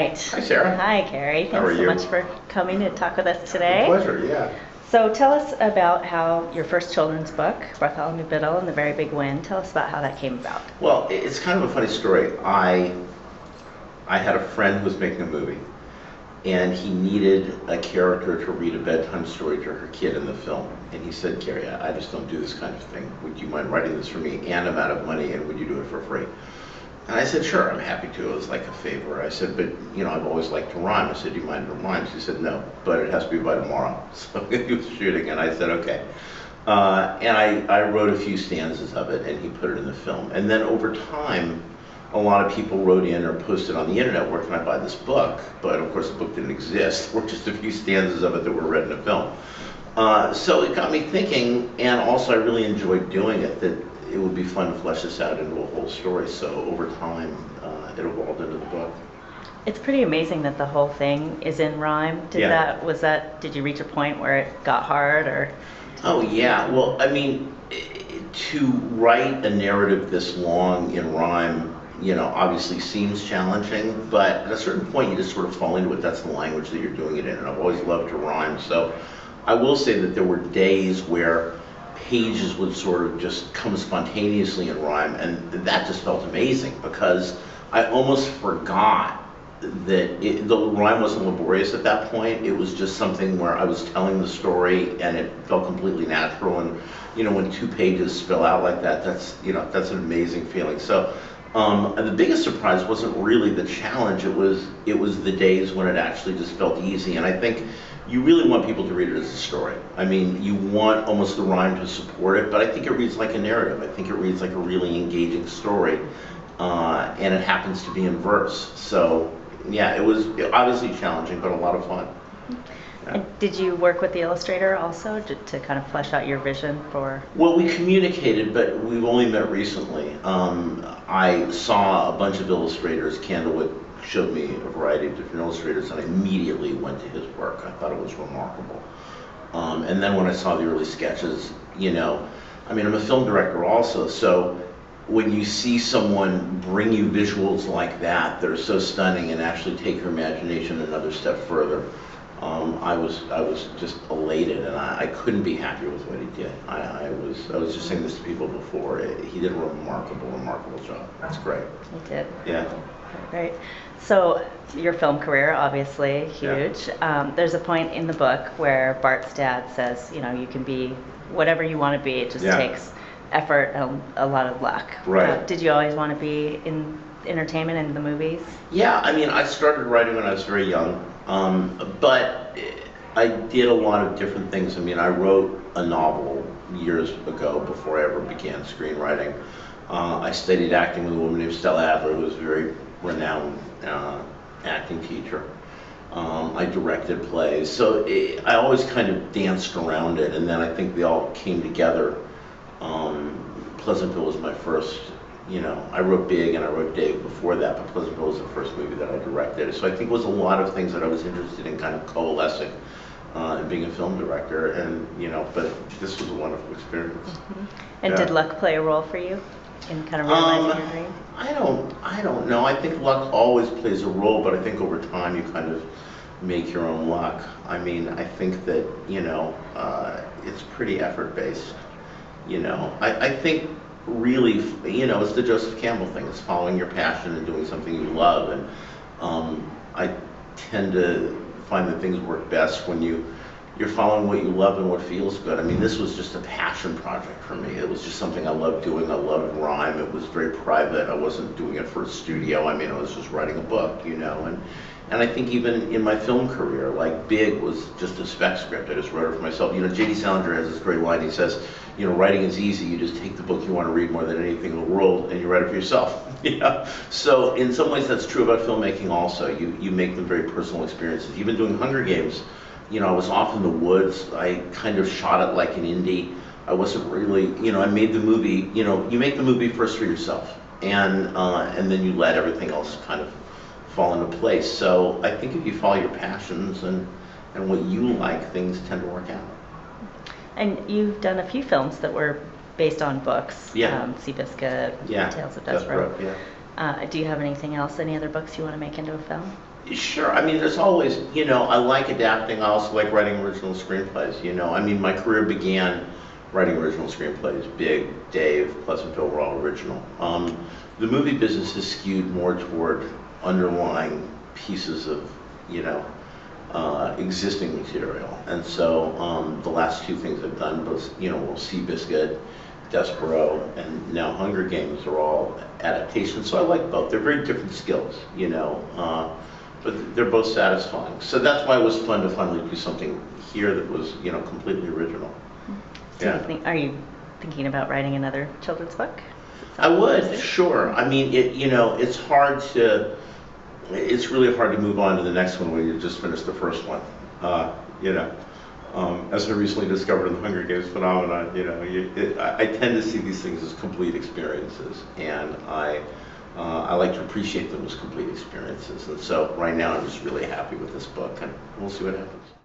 right. Hi, Sarah. Hi, Carrie. How are Thanks so you? much for coming to talk with us today. Pleasure, yeah. So tell us about how your first children's book, Bartholomew Biddle and the Very Big Wind, tell us about how that came about. Well, it's kind of a funny story. I had a friend who was making a movie, and he needed a character to read a bedtime story to her kid in the film. And he said, Carrie, I just don't do this kind of thing. Would you mind writing this for me and I'm out of money, and would you do it for free? And I said, sure, I'm happy to. It was like a favor. I said, but I've always liked to rhyme. I said, do you mind if it rhymes? He said, no, but it has to be by tomorrow. So he was shooting, and I said, okay. And I wrote a few stanzas of it, and he put it in the film. And then over time, a lot of people wrote in or posted on the internet, where can I buy this book? But of course the book didn't exist. There were just a few stanzas of it that were read in a film. So it got me thinking, and also I really enjoyed doing it, that it would be fun to flesh this out into a whole story. So over time, it evolved into the book. It's pretty amazing that the whole thing is in rhyme. Did you reach a point where it got hard, or? Oh yeah, well, I mean, to write a narrative this long in rhyme, obviously seems challenging, but at a certain point you just sort of fall into it. That's the language that you're doing it in, and I've always loved to rhyme. So I will say that there were days where pages would sort of just come spontaneously in rhyme, and that just felt amazing, because I almost forgot that the rhyme wasn't laborious at that point. It was just something where I was telling the story, and it felt completely natural. And when 2 pages spill out like that, that's an amazing feeling. So the biggest surprise wasn't really the challenge. It was the days when it actually just felt easy. And I think you really want people to read it as a story. I mean, you want almost the rhyme to support it, but I think it reads like a narrative. I think it reads like a really engaging story, and it happens to be in verse. So yeah, it was obviously challenging, but a lot of fun. Yeah. And did you work with the illustrator also to kind of flesh out your vision for? Well, we communicated, but we've only met recently. I saw a bunch of illustrators. Candlewick showed me a variety of different illustrators, and I immediately went to his work. I thought it was remarkable. And then when I saw the early sketches, I mean, I'm a film director also, so when you see someone bring you visuals like that are so stunning and actually take your imagination another step further, I was just elated, and I couldn't be happier with what he did. I was just saying this to people before. He did a remarkable job. That's great. He did. Yeah. Great. So your film career, obviously huge. Yeah. There's a point in the book where Bart's dad says, you can be whatever you want to be. It just takes effort and a lot of luck. Right. Did you always want to be in entertainment and the movies? Yeah, I mean, I started writing when I was very young, but I did a lot of different things. I mean, I wrote a novel years ago before I ever began screenwriting. I studied acting with a woman named Stella Adler, who was a very renowned acting teacher. I directed plays, so I always kind of danced around it, and then I think they all came together. Pleasantville was my first, I wrote Big and I wrote Dave before that, but Pleasantville was the first movie that I directed. So I think it was a lot of things that I was interested in kind of coalescing and being a film director, and but this was a wonderful experience. Mm-hmm. And did luck play a role for you in kind of realizing your dream? I don't know. I think luck always plays a role, but I think over time you kind of make your own luck. I mean, I think that it's pretty effort based. I think really, it's the Joseph Campbell thing. It's following your passion and doing something you love. And I tend to find that things work best when you're following what you love and what feels good. I mean, this was just a passion project for me. It was just something I loved doing. I loved rhyme. It was very private. I wasn't doing it for a studio. I mean, I was just writing a book, And I think even in my film career, like Big was just a spec script. I just wrote it for myself. J.D. Salinger has this great line. He says, writing is easy. You just take the book you want to read more than anything in the world, and you write it for yourself. So in some ways that's true about filmmaking also. You make them very personal experiences. Even doing Hunger Games, I was off in the woods. I kind of shot it like an indie. I wasn't really, I made the movie, you make the movie first for yourself, and then you let everything else kind of fall into place. So I think if you follow your passions and what you like, things tend to work out. And you've done a few films that were based on books. Yeah. Seabiscuit, Yeah. Tales of Desperate, Desperate. yeah. Do you have anything else, any other books you want to make into a film? Sure. I mean, there's always, I like adapting. I also like writing original screenplays. I mean, my career began writing original screenplays. Big, Dave, Pleasantville were all original. The movie business is skewed more toward underlying pieces of, existing material. And so the last two things I've done was, Seabiscuit, Despero, and now Hunger Games are all adaptations. So I like both. They're very different skills, but they're both satisfying. So that's why it was fun to finally do something here that was, completely original. Are you thinking about writing another children's book? I would, sure. I mean, it's really hard to move on to the next one when you just finished the first one. As I recently discovered in the Hunger Games phenomenon, I tend to see these things as complete experiences, and I like to appreciate them as complete experiences. And so right now I'm just really happy with this book, and we'll see what happens.